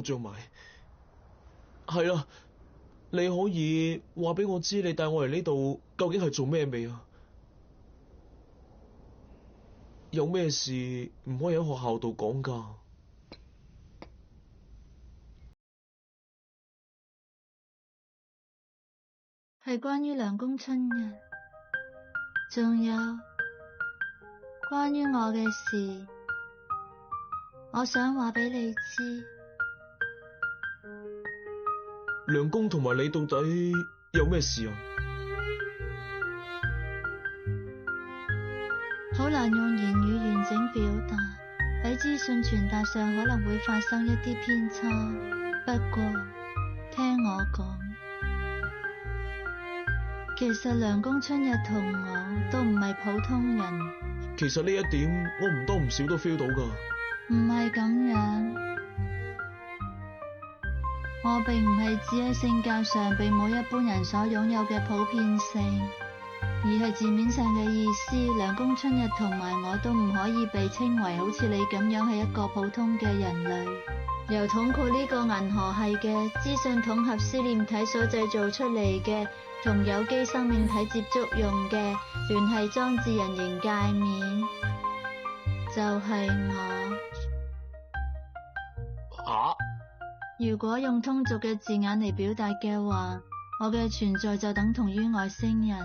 都着埋。係啦，你可以話俾我知你帶我嚟呢度究竟係做咩未啊？有咩事唔可以喺學校度講㗎？係關於涼宮春日，仲有關於我嘅事，我想話俾你知。涼宮同埋你到底有咩事啊？好難用言語完整表達，喺資訊傳達上可能會發生一啲偏差。不過聽我講，其實涼宮春日同我都唔係普通人。其實呢一點我唔多唔少都 feel 到㗎。唔係咁樣，我並唔係指喺性格上被冇一般人所擁有嘅普遍性，而係字面上嘅意思。涼宮春日同埋我都唔可以被稱為好似你咁樣係一個普通嘅人類。由統括呢個銀河系嘅資訊統合思念體所製造出嚟嘅同有機生命體接觸用嘅聯繫裝置人形界面，就係我。啊？如果用通俗嘅字眼嚟表達嘅話，我嘅存在就等同於外星人。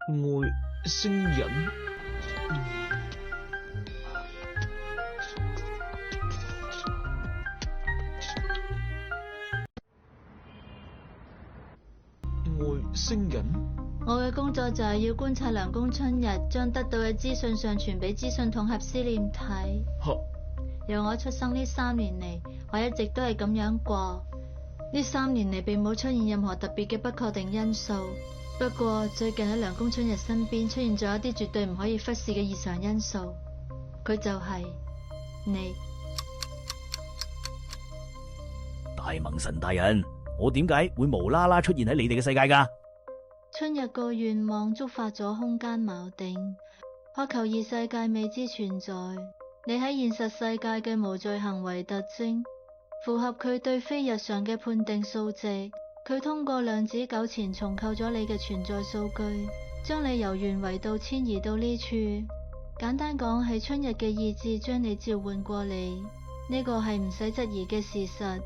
外星人？外星人？我嘅工作就係要觀察涼宮春日將得到嘅資訊上傳俾資訊統合思念體。由我出生呢3年嚟，我一直都係咁樣過。呢3年嚟並冇出現任何特別嘅不確定因素。不過最近喺涼宮春日身邊出現咗一啲絕對唔可以忽視嘅異常因素，佢就係你。大萌神大人，我點解會無啦啦出現喺你哋嘅世界㗎？春日個願望觸發咗空間錨定，渴求異世界未知存在。你喺現實世界嘅無罪行為特徵符合佢對非日常嘅判定數值。佢通過量子糾纏重構咗你嘅存在數據，將你由原維度遷移到呢處。簡單講，係春日嘅意志將你召喚過嚟，呢個係唔使質疑嘅事實。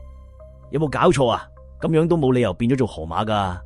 有冇搞錯啊？咁樣都冇理由變咗做河馬㗎。